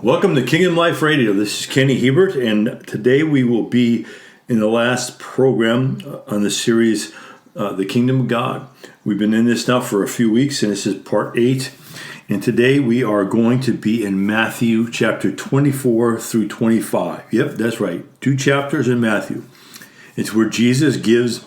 Welcome to Kingdom Life Radio. This is Kenny Hebert, and today we will be in the last program on the series, The Kingdom of God. We've been in this now for a few weeks, and this is part 8. And today we are going to be in Matthew chapter 24 through 25. Yep, that's right. 2 chapters in Matthew. It's where Jesus gives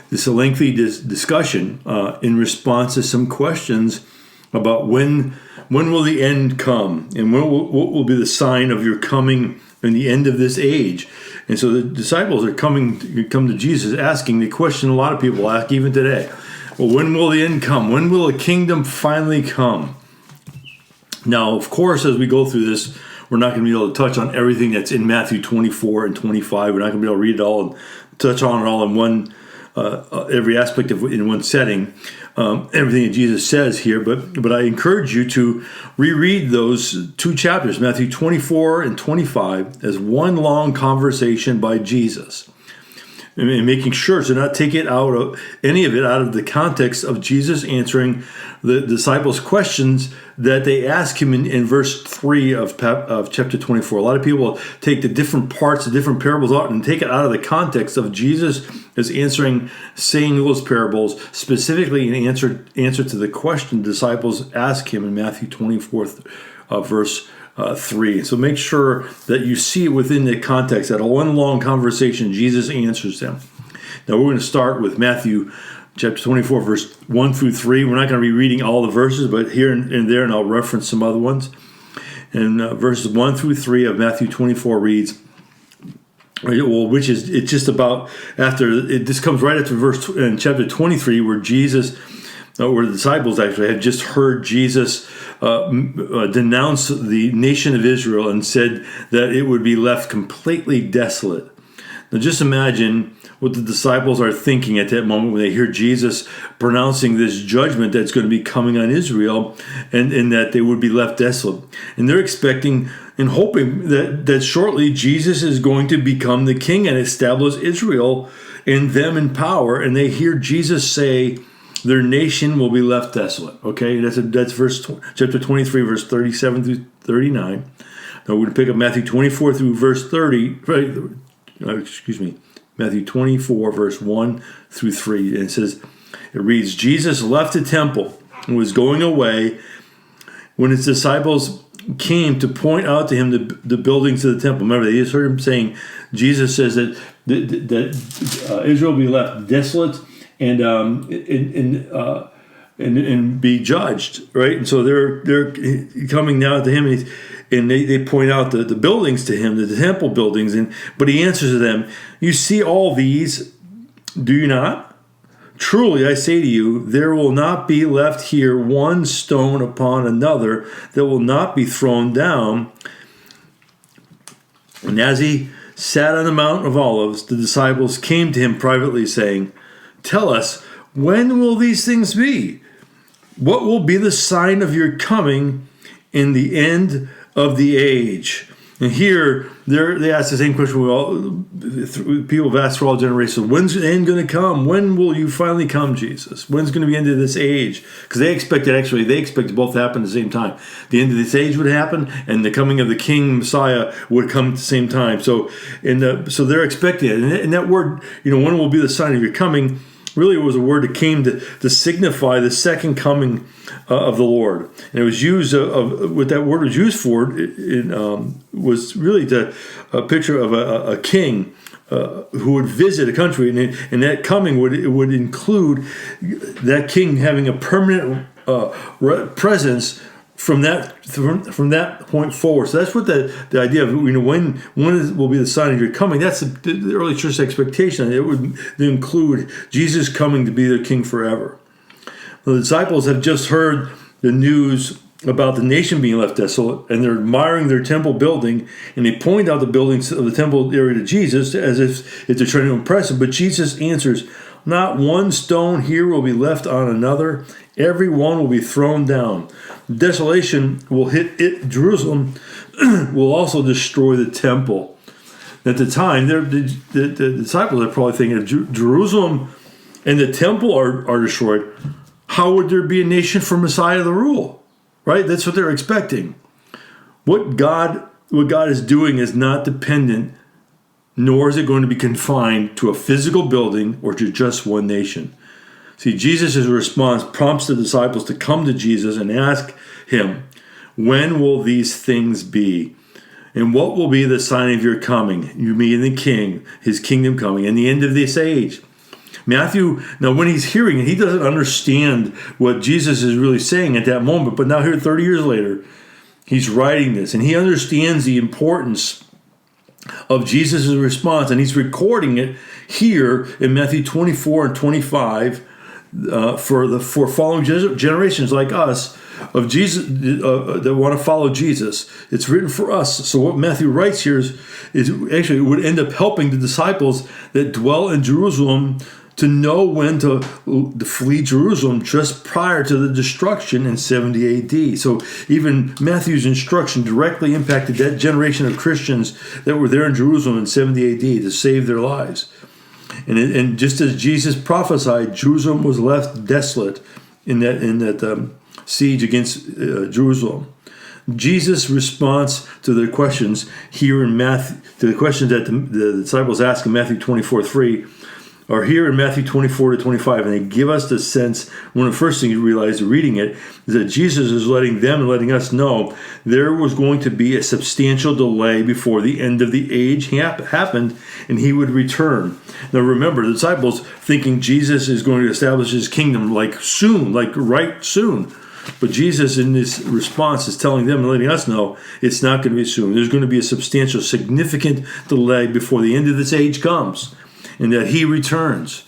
this lengthy discussion in response to some questions about when will the end come, and what will be the sign of your coming in the end of this age. And so the disciples are come to Jesus asking the question a lot of people ask even today. Well, when will the end come? When will the kingdom finally come? Now, of course, as we go through this, we're not going to be able to touch on everything that's in Matthew 24 and 25. We're not going to be able to read it all and touch on it all in one every aspect of in one setting. Everything that Jesus says here, but I encourage you to reread those 2 chapters, Matthew 24 and 25, as one long conversation by Jesus, and making sure to not take any of it out of the context of Jesus answering the disciples' questions that they ask him in verse 3 of chapter 24. A lot of people take the different parts, the different parables out and take it out of the context of Jesus is saying those parables specifically in answer to the question the disciples ask him in Matthew 24, verse 3. So make sure that you see it within the context, that one long conversation, Jesus answers them. Now we're going to start with Matthew chapter 24, verse 1 through 3. We're not going to be reading all the verses, but here and there, and I'll reference some other ones. And verses 1 through 3 of Matthew 24 reads, which is, it's just about this comes right after verse in chapter 23, where where the disciples actually had just heard Jesus denounce the nation of Israel and said that it would be left completely desolate. Now just imagine what the disciples are thinking at that moment when they hear Jesus pronouncing this judgment that's going to be coming on Israel, and that they would be left desolate. And they're expecting and hoping that shortly Jesus is going to become the king and establish Israel and them in power. And they hear Jesus say their nation will be left desolate. Okay, that's chapter 23, verse 37 through 39. Now we're going to pick up Matthew 24 through verse 30. Matthew 24, verse 1 through 3. And it reads, Jesus left the temple and was going away when his disciples came to point out to him the buildings of the temple. Remember, they just heard him saying, Jesus says that Israel will be left desolate and be judged, right? And so they're coming now to him, and they point out the buildings to him, the temple buildings, but he answers to them, you see all these, do you not? Truly, I say to you, there will not be left here one stone upon another that will not be thrown down. And as he sat on the Mount of Olives, the disciples came to him privately, saying, tell us, when will these things be? What will be the sign of your coming in the end of the age? And here, they ask the same question people have asked for all generations. When's the end going to come? When will you finally come, Jesus? When's going to be the end of this age? Because they expected both to happen at the same time. The end of this age would happen, and the coming of the King Messiah would come at the same time. So they're expecting it. And that word, when will be the sign of your coming, really it was a word that came to signify the second coming of the Lord. And it was used, what that word was used for, was really a picture of a king who would visit a country. And that coming would include that king having a permanent presence from that point forward. So that's what the idea of when will be the sign of your coming. That's the early church expectation. It would include Jesus coming to be their king forever. The disciples have just heard the news about the nation being left desolate, and they're admiring their temple building, and they point out the buildings of the temple area to Jesus as if they're trying to impress him. But Jesus answers, not one stone here will be left on another. Every one will be thrown down. Desolation will hit it. Jerusalem will also destroy the temple. At the time, the disciples are probably thinking, if Jerusalem and the temple are destroyed, how would there be a nation for Messiah to rule? Right? That's what they're expecting. What God is doing is not dependent, nor is it going to be confined to a physical building or to just one nation. See, Jesus' response prompts the disciples to come to Jesus and ask him, when will these things be? And what will be the sign of your coming? You mean the King, his kingdom coming, and the end of this age. Matthew, now when he's hearing it, he doesn't understand what Jesus is really saying at that moment. But now here, 30 years later, he's writing this, and he understands the importance of Jesus' response, and he's recording it here in Matthew 24 and 25 for following generations like us of Jesus that want to follow Jesus. It's written for us. So what Matthew writes here is actually it would end up helping the disciples that dwell in Jerusalem to know when to flee Jerusalem just prior to the destruction in 70 AD. So even Matthew's instruction directly impacted that generation of Christians that were there in Jerusalem in 70 AD to save their lives. And just as Jesus prophesied, Jerusalem was left desolate in that siege against Jerusalem. Jesus' response to their questions here in Matthew, to the questions that the disciples ask in Matthew 24:3, are here in Matthew 24 to 25, and they give us the sense, one of the first things you realize reading it, is that Jesus is letting them and letting us know there was going to be a substantial delay before the end of the age happened, and he would return. Now remember, the disciples thinking Jesus is going to establish his kingdom like soon, like right soon. But Jesus in this response is telling them and letting us know it's not going to be soon. There's going to be a substantial, significant delay before the end of this age comes, and that he returns.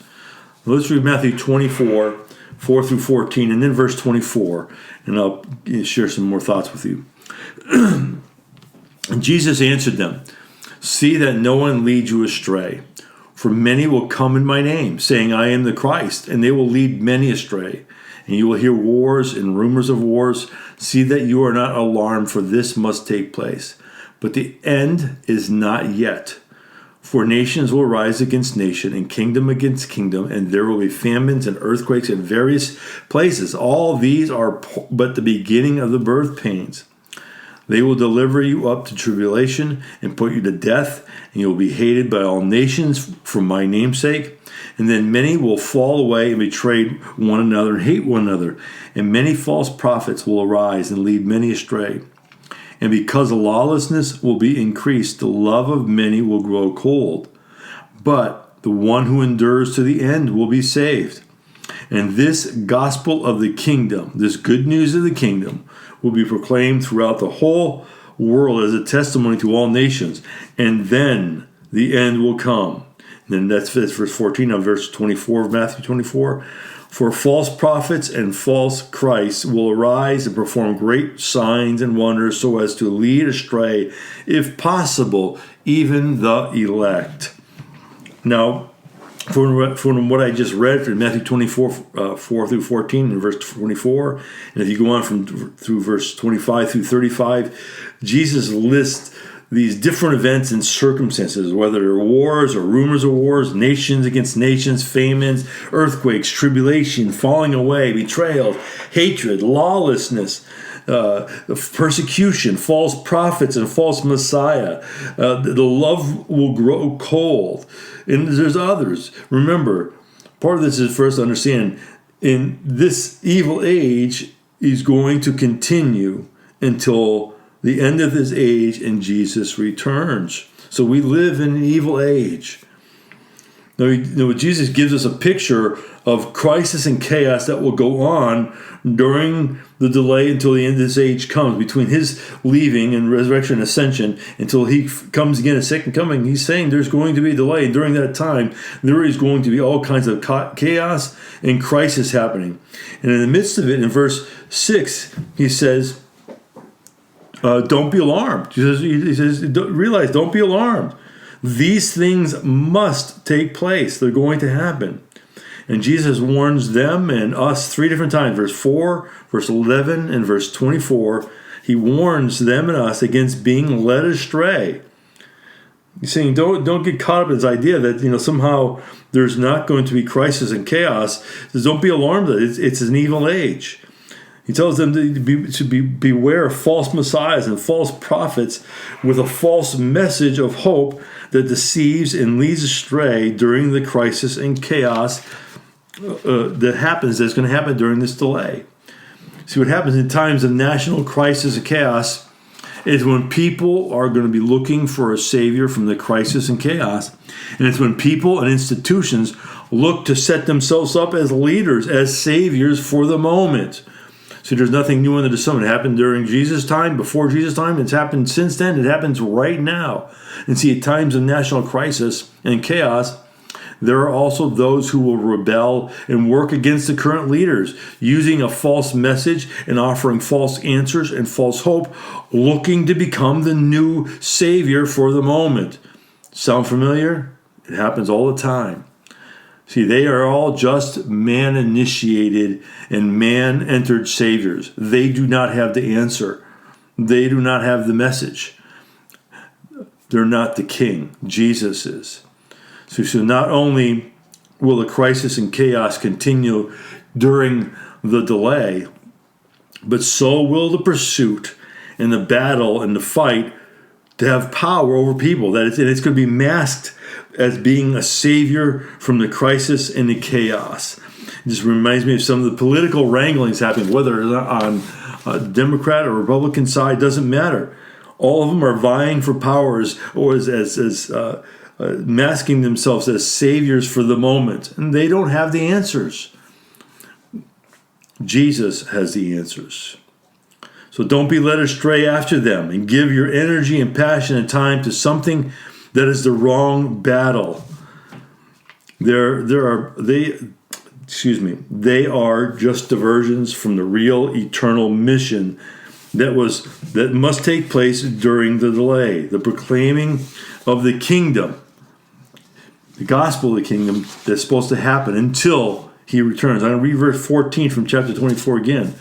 Let's read Matthew 24, 4 through 14, and then verse 24, and I'll share some more thoughts with you. And Jesus answered them, "See that no one leads you astray. For many will come in my name, saying, I am the Christ, and they will lead many astray. And you will hear wars and rumors of wars. See that you are not alarmed, for this must take place. But the end is not yet. For nations will rise against nation, and kingdom against kingdom, and there will be famines and earthquakes in various places. All these are but the beginning of the birth pains. They will deliver you up to tribulation and put you to death, and you will be hated by all nations for my name's sake. And then many will fall away and betray one another and hate one another. And many false prophets will arise and lead many astray. And because lawlessness will be increased, the love of many will grow cold. But the one who endures to the end will be saved. And this gospel of the kingdom, this good news of the kingdom, will be proclaimed throughout the whole world as a testimony to all nations. And then the end will come." And then that's verse 14 of verse 24 of Matthew 24. "For false prophets and false Christs will arise and perform great signs and wonders so as to lead astray, if possible, even the elect." Now, from what I just read from Matthew 24, 4 through 14 and verse 24, and if you go on through verse 25 through 35, Jesus lists these different events and circumstances, whether they're wars or rumors of wars, nations against nations, famines, earthquakes, tribulation, falling away, betrayal, hatred, lawlessness, persecution, false prophets and false messiah. The love will grow cold. And there's others. Remember, part of this is for us to understand, in this evil age is going to continue until the end of this age and Jesus returns. So we live in an evil age. Now, Jesus gives us a picture of crisis and chaos that will go on during the delay until the end of this age comes, between his leaving and resurrection and ascension until he comes again, a second coming. He's saying there's going to be a delay. And during that time, there is going to be all kinds of chaos and crisis happening. And in the midst of it, in verse 6, he says, don't be alarmed. He says, don't be alarmed. These things must take place. They're going to happen. And Jesus warns them and us 3 different times. Verse 4, verse 11, and verse 24. He warns them and us against being led astray. He's saying don't get caught up in this idea that somehow there's not going to be crisis and chaos. He says, don't be alarmed. It's an evil age. He tells them to beware of false messiahs and false prophets with a false message of hope that deceives and leads astray during the crisis and chaos that's going to happen during this delay. See, what happens in times of national crisis and chaos is when people are going to be looking for a savior from the crisis and chaos. And it's when people and institutions look to set themselves up as leaders, as saviors for the moment. See, there's nothing new under the sun. It happened during Jesus' time, before Jesus' time. It's happened since then. It happens right now. And see, at times of national crisis and chaos, there are also those who will rebel and work against the current leaders, using a false message and offering false answers and false hope, looking to become the new savior for the moment. Sound familiar? It happens all the time. See, they are all just man-initiated and man-entered saviors. They do not have the answer. They do not have the message. They're not the king. Jesus is. So not only will the crisis and chaos continue during the delay, but so will the pursuit and the battle and the fight to have power over people. And it's going to be masked as being a savior from the crisis and the chaos. It just reminds me of some of the political wranglings happening, whether it's on a Democrat or Republican side, doesn't matter. All of them are vying for powers or as masking themselves as saviors for the moment. And they don't have the answers. Jesus has the answers. So don't be led astray after them, and give your energy and passion and time to something that is the wrong battle. They are just diversions from the real eternal mission that must take place during the delay. The proclaiming of the kingdom, the gospel of the kingdom that's supposed to happen until he returns. I'm going to read verse 14 from chapter 24 again.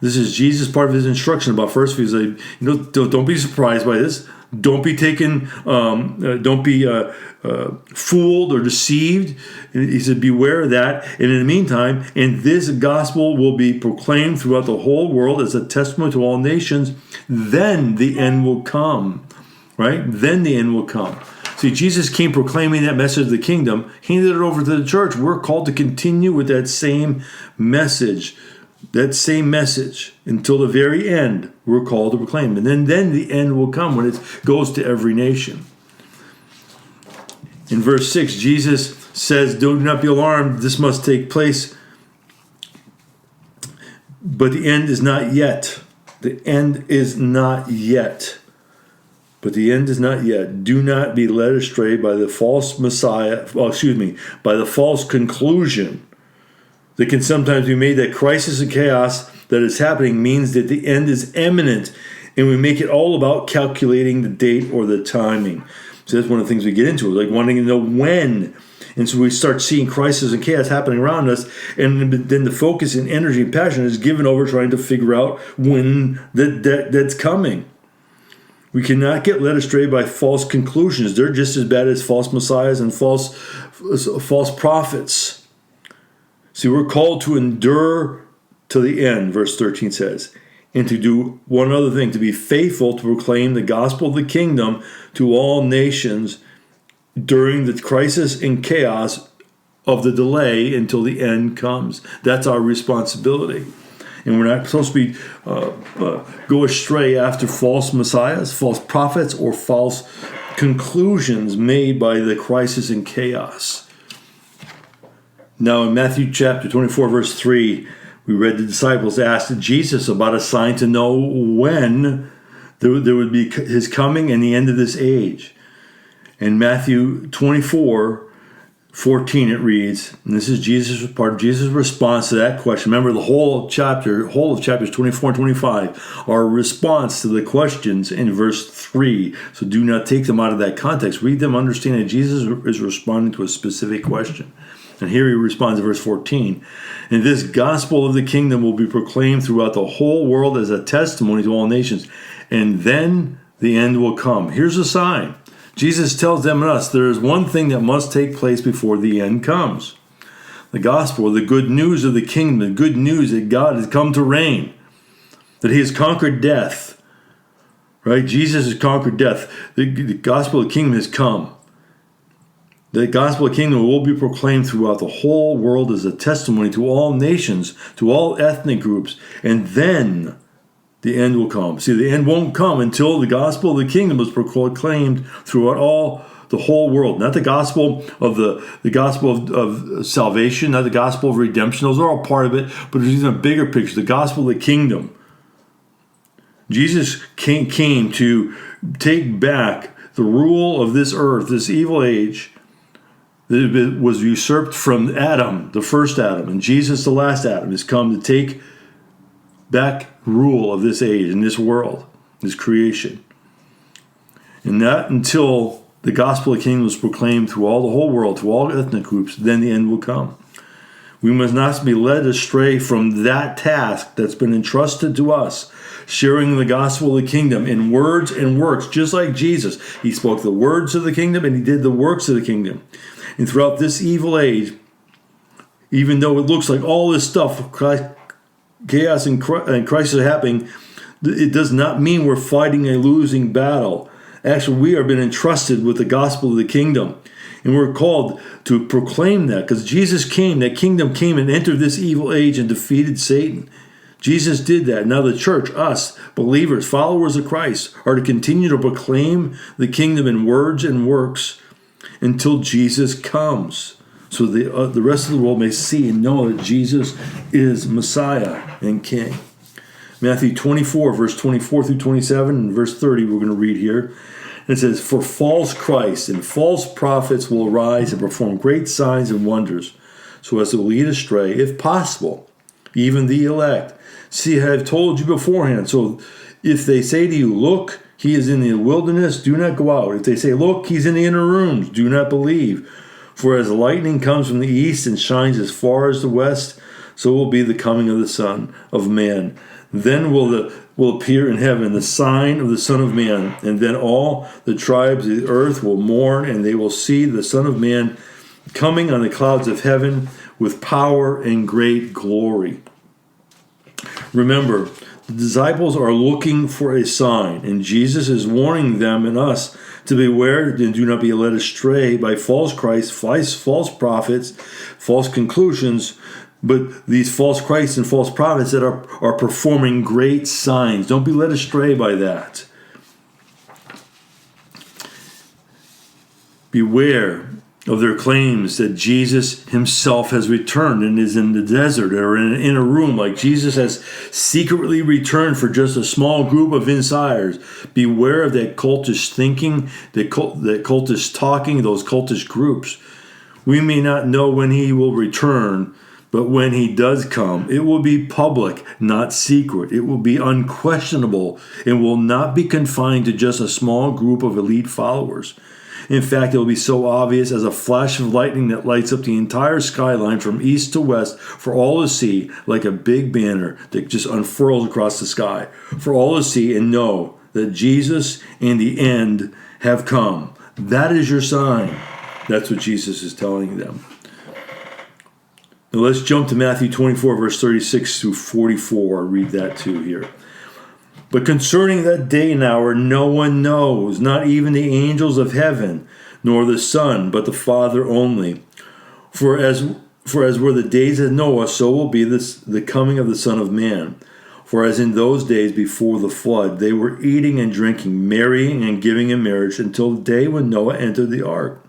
This is Jesus' part of his instruction about first. He's like, don't be surprised by this. Don't be taken. Don't be fooled or deceived. He said, beware of that. And in the meantime, and this gospel will be proclaimed throughout the whole world as a testimony to all nations. Then the end will come. Right? Then the end will come. See, Jesus came proclaiming that message of the kingdom, handed it over to the church. We're called to continue with that same message. That same message until the very end, we're called to proclaim. And then the end will come when it goes to every nation. In verse 6, Jesus says, do not be alarmed. This must take place. But the end is not yet. The end is not yet. But the end is not yet. Do not be led astray by the false Messiah, by the false conclusion that can sometimes be made that crisis and chaos that is happening means that the end is imminent, and we make it all about calculating the date or the timing. So that's one of the things we get into, like wanting to know when. And so we start seeing crisis and chaos happening around us, and then the focus and energy and passion is given over trying to figure out when that's coming. We cannot get led astray by false conclusions. They're just as bad as false messiahs and false prophets. See, we're called to endure to the end, verse 13 says, and to do one other thing, to be faithful to proclaim the gospel of the kingdom to all nations during the crisis and chaos of the delay until the end comes. That's our responsibility. And we're not supposed to be go astray after false messiahs, false prophets, or false conclusions made by the crisis and chaos. Now, in Matthew chapter 24, verse 3, we read the disciples asked Jesus about a sign to know when there would be his coming and the end of this age. In Matthew 24, 14, it reads, and this is part of Jesus' response to that question. Remember, the whole of chapters 24 and 25 are a response to the questions in verse 3. So do not take them out of that context. Read them, understand that Jesus is responding to a specific question. And here he responds in verse 14. And this gospel of the kingdom will be proclaimed throughout the whole world as a testimony to all nations. And then the end will come. Here's a sign. Jesus tells them and us there is one thing that must take place before the end comes. The gospel, the good news of the kingdom, the good news that God has come to reign. that he has conquered death. Right? Jesus has conquered death. The gospel of the kingdom has come. The gospel of the kingdom will be proclaimed throughout the whole world as a testimony to all nations, to all ethnic groups, and then the end will come. See, the end won't come until the gospel of the kingdom is proclaimed throughout the whole world. Not the gospel of the gospel of salvation, not the gospel of redemption. Those are all part of it, but there's even a bigger picture, the gospel of the kingdom. Jesus came to take back the rule of this earth, this evil age, that was usurped from Adam, the first Adam, and Jesus, the last Adam, has come to take back rule of this age and this world, this creation. And not until the gospel of the kingdom is proclaimed through all the whole world, to all ethnic groups, then the end will come. We must not be led astray from that task that's been entrusted to us, sharing the gospel of the kingdom in words and works, just like Jesus. He spoke the words of the kingdom and he did the works of the kingdom. And throughout this evil age, even though it looks like all this stuff, chaos and crisis are happening, it does not mean we're fighting a losing battle. Actually, we are being entrusted with the gospel of the kingdom. And we're called to proclaim that because Jesus came, that kingdom came and entered this evil age and defeated Satan. Jesus did that. Now the church, us, believers, followers of Christ, are to continue to proclaim the kingdom in words and works until Jesus comes, so the rest of the world may see and know that Jesus is Messiah and King. Matthew 24, verse 24 through 27, and verse 30 we're going to read here. It says, "For false Christs and false prophets will arise and perform great signs and wonders, so as to lead astray, if possible, even the elect. See, I have told you beforehand. So if they say to you, 'Look, he is in the wilderness,' do not go out. If they say, 'Look, he's in the inner rooms,' do not believe. For as lightning comes from the east and shines as far as the west, so will be the coming of the Son of Man. Then will appear in heaven the sign of the Son of Man, and then all the tribes of the earth will mourn, and they will see the Son of Man coming on the clouds of heaven with power and great glory." Remember, the disciples are looking for a sign, and Jesus is warning them and us to beware and do not be led astray by false Christs, false prophets, false conclusions, but these false Christs and false prophets that are performing great signs. Don't be led astray by that. Beware of their claims that Jesus himself has returned and is in the desert or in an inner room, like Jesus has secretly returned for just a small group of insiders. Beware of that cultish thinking, that cultish talking, those cultish groups. We may not know when he will return, but when he does come, it will be public, not secret. It will be unquestionable and will not be confined to just a small group of elite followers. In fact, it will be so obvious as a flash of lightning that lights up the entire skyline from east to west for all to see, like a big banner that just unfurls across the sky, for all to see and know that Jesus and the end have come. That is your sign. That's what Jesus is telling them. Now let's jump to Matthew 24, verse 36 through 44. I'll read that too here. "But concerning that day and hour, no one knows, not even the angels of heaven, nor the Son, but the Father only. For as were the days of Noah, so will be the coming of the Son of Man. For as in those days before the flood, they were eating and drinking, marrying and giving in marriage, until the day when Noah entered the ark.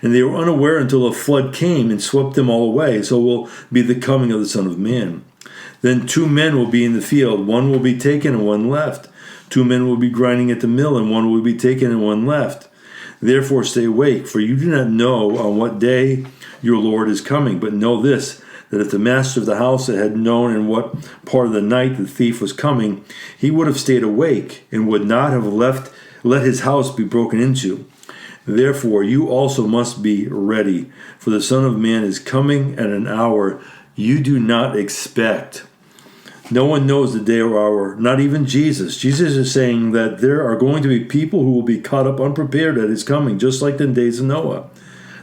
And they were unaware until the flood came and swept them all away, so will be the coming of the Son of Man. Then 2 men will be in the field, one will be taken and one left. 2 men will be grinding at the mill, and one will be taken and one left. Therefore stay awake, for you do not know on what day your Lord is coming. But know this, that if the master of the house had known in what part of the night the thief was coming, he would have stayed awake and would not have let his house be broken into. Therefore you also must be ready, for the Son of Man is coming at an hour you do not expect." No one knows the day or hour, not even Jesus. Jesus is saying that there are going to be people who will be caught up unprepared at his coming, just like the days of Noah.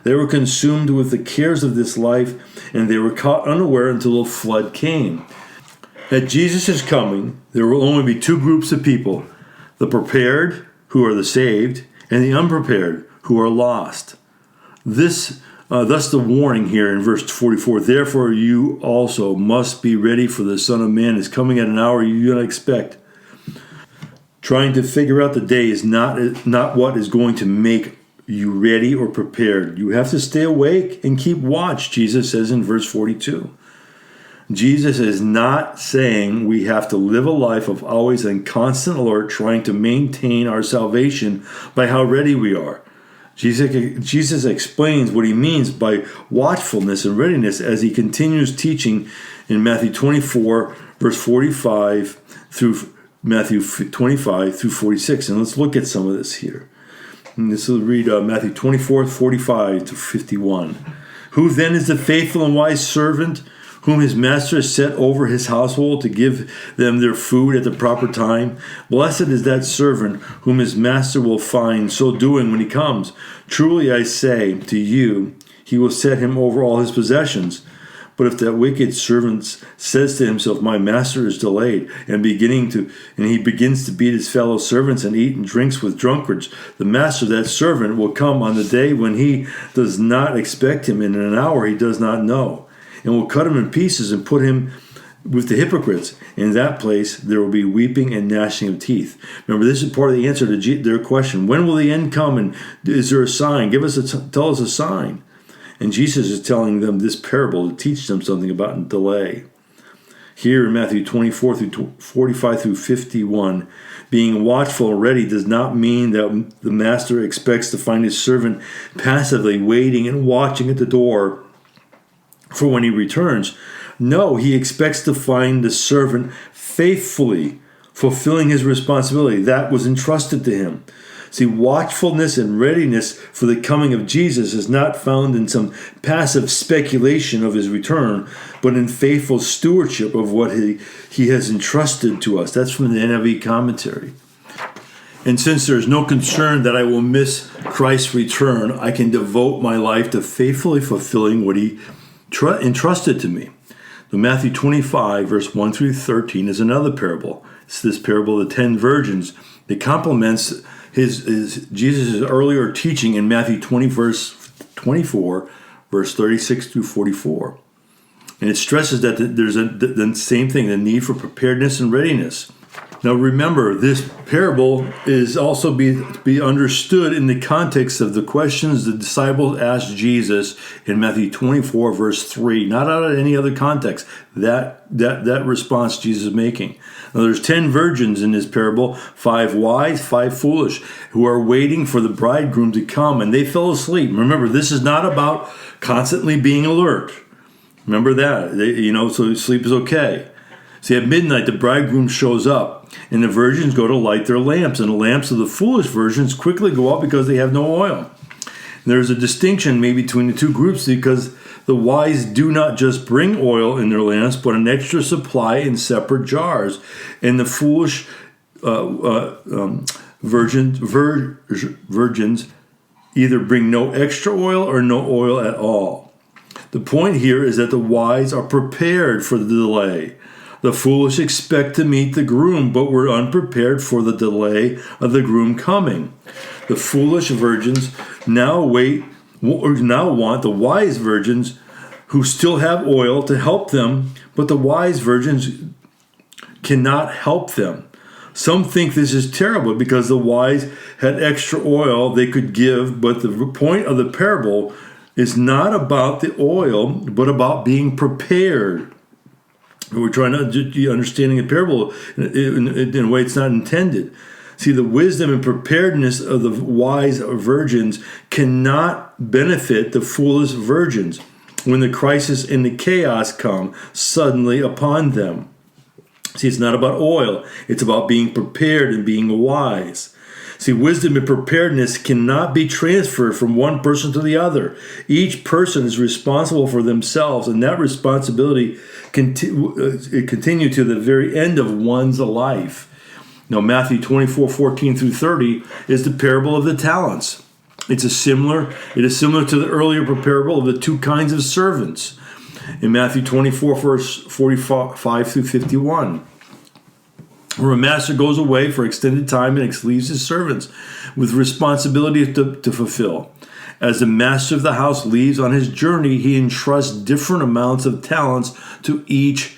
They were consumed with the cares of this life, and they were caught unaware until the flood came. At Jesus' coming, there will only be two groups of people: the prepared, who are the saved, and the unprepared, who are lost. Thus the warning here in verse 44, therefore you also must be ready, for the Son of Man is coming at an hour you do not expect. Trying to figure out the day is not what is going to make you ready or prepared. You have to stay awake and keep watch, Jesus says in verse 42. Jesus is not saying we have to live a life of always in constant alert, trying to maintain our salvation by how ready we are. Jesus explains what he means by watchfulness and readiness as he continues teaching in Matthew 24, verse 45 through Matthew 25 through 46. And let's look at some of this here. And this will read Matthew 24, 45 to 51. Who then is the faithful and wise servant whom his master has set over his household to give them their food at the proper time? Blessed is that servant whom his master will find so doing when he comes. Truly I say to you, he will set him over all his possessions. But if that wicked servant says to himself, my master is delayed, and he begins to beat his fellow servants and eat and drinks with drunkards, the master of that servant will come on the day when he does not expect him, in an hour he does not know, and will cut him in pieces and put him with the hypocrites. In that place there will be weeping and gnashing of teeth. Remember, this is part of the answer to their question. When will the end come, and is there a sign? Tell us a sign. And Jesus is telling them this parable to teach them something about delay. Here in Matthew 24 through 45 through 51, being watchful and ready does not mean that the master expects to find his servant passively waiting and watching at the door for when he returns. No, he expects to find the servant faithfully fulfilling his responsibility that was entrusted to him. See, watchfulness and readiness for the coming of Jesus is not found in some passive speculation of his return, but in faithful stewardship of what he has entrusted to us. That's from the NIV commentary. And since there is no concern that I will miss Christ's return, I can devote my life to faithfully fulfilling what he entrusted to me. The Matthew 25, verse 1 through 13 is another parable. It's this parable of the 10 virgins. It complements Jesus' earlier teaching in Matthew 20, verse 24, verse 36 through 44. And it stresses that there's the same thing, the need for preparedness and readiness. Now remember, this parable is also be understood in the context of the questions the disciples asked Jesus in Matthew 24, verse 3, not out of any other context. That response Jesus is making. Now there's 10 virgins in this parable, 5 wise, 5 foolish, who are waiting for the bridegroom to come, and they fell asleep. Remember, this is not about constantly being alert. Remember that. So sleep is okay. See, at midnight, the bridegroom shows up, and the virgins go to light their lamps, and the lamps of the foolish virgins quickly go out because they have no oil. And there's a distinction maybe between the two groups, because the wise do not just bring oil in their lamps, but an extra supply in separate jars. And the foolish virgins either bring no extra oil or no oil at all. The point here is that the wise are prepared for the delay. The foolish expect to meet the groom, but were unprepared for the delay of the groom coming. The foolish virgins now want the wise virgins who still have oil to help them, but the wise virgins cannot help them. Some think this is terrible because the wise had extra oil they could give, but the point of the parable is not about the oil, but about being prepared. We're trying to understanding the parable in a way it's not intended. See, the wisdom and preparedness of the wise virgins cannot benefit the foolish virgins when the crisis and the chaos come suddenly upon them. See, it's not about oil. It's about being prepared and being wise. See, wisdom and preparedness cannot be transferred from one person to the other. Each person is responsible for themselves, and that responsibility continue to the very end of one's life. Now, Matthew 24, 14 through 30 is the parable of the talents. It is similar to the earlier parable of the two kinds of servants. in Matthew 24, verse 45 through 51. Where a master goes away for extended time and leaves his servants with responsibility to fulfill. As the master of the house leaves on his journey, he entrusts different amounts of talents to each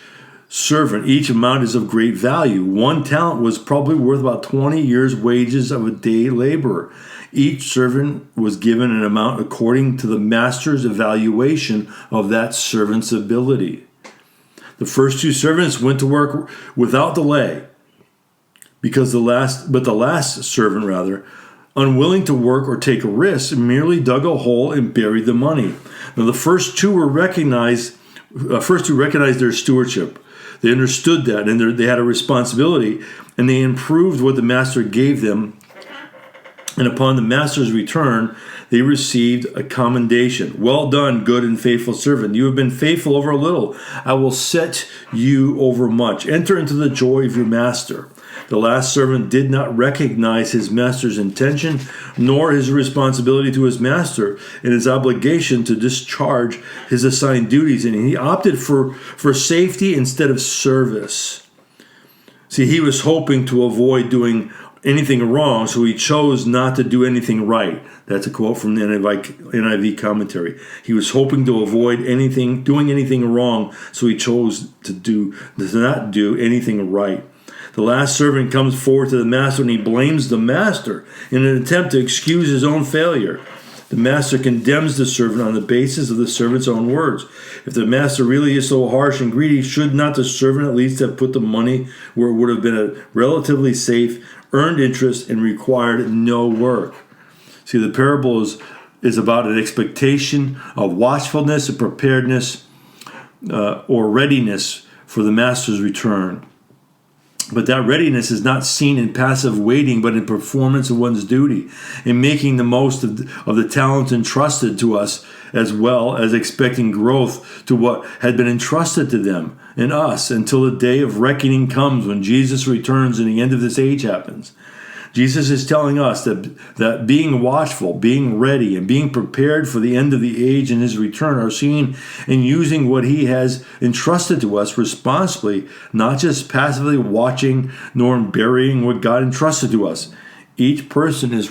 servant. Each amount is of great value. One talent was probably worth about 20 years' wages of a day laborer. Each servant was given an amount according to the master's evaluation of that servant's ability. The first 2 servants went to work without delay, because the last servant, unwilling to work or take a risk, merely dug a hole and buried the money. Now the first two recognized their stewardship. They understood that, and they had a responsibility, and they improved what the master gave them. And upon the master's return, they received a commendation. Well done, good and faithful servant. You have been faithful over a little. I will set you over much. Enter into the joy of your master. The last servant did not recognize his master's intention, nor his responsibility to his master and his obligation to discharge his assigned duties, and he opted for safety instead of service. See, he was hoping to avoid doing anything wrong, so he chose not to do anything right. That's a quote from the NIV commentary. He was hoping to avoid doing anything wrong, so he chose to not do anything right. The last servant comes forward to the master and he blames the master in an attempt to excuse his own failure. The master condemns the servant on the basis of the servant's own words. If the master really is so harsh and greedy, should not the servant at least have put the money where it would have been a relatively safe, earned interest, and required no work? See, the parable is about an expectation of watchfulness and preparedness or readiness for the master's return. But that readiness is not seen in passive waiting, but in performance of one's duty, in making the most of the talent entrusted to us, as well as expecting growth to what had been entrusted to them and us until the day of reckoning comes when Jesus returns and the end of this age happens. Jesus is telling us that being watchful, being ready, and being prepared for the end of the age and his return are seen in using what he has entrusted to us responsibly, not just passively watching nor in burying what God entrusted to us. Each person is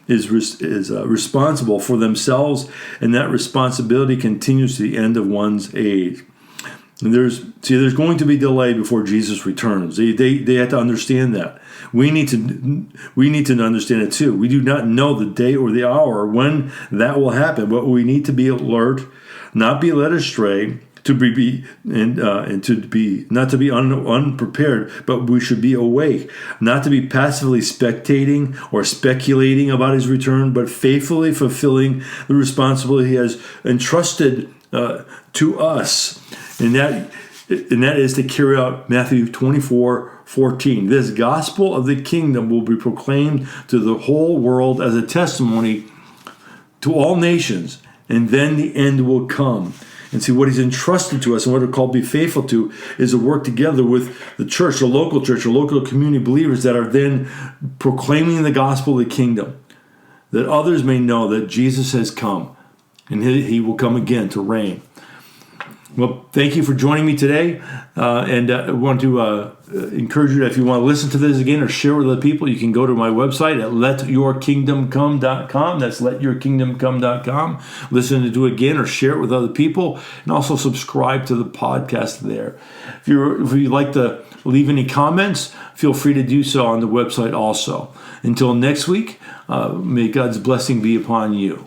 responsible for themselves, and that responsibility continues to the end of one's age. And there's going to be delay before Jesus returns. They have to understand that. We need to understand it too. We do not know the day or the hour when that will happen, but we need to be alert, not be led astray, not to be unprepared, but we should be awake, not to be passively spectating or speculating about his return, but faithfully fulfilling the responsibility he has entrusted to us, and that is to carry out Matthew 24:14. This gospel of the kingdom will be proclaimed to the whole world as a testimony to all nations, and then the end will come. And see, what he's entrusted to us and what we're called to be faithful to is to work together with the church, the local community believers that are then proclaiming the gospel of the kingdom, that others may know that Jesus has come and he will come again to reign. Well, thank you for joining me today, and I want to encourage you that if you want to listen to this again or share with other people, you can go to my website at letyourkingdomcome.com. That's letyourkingdomcome.com. Listen to it again or share it with other people, and also subscribe to the podcast there. If you'd like to leave any comments, feel free to do so on the website also. Until next week, may God's blessing be upon you.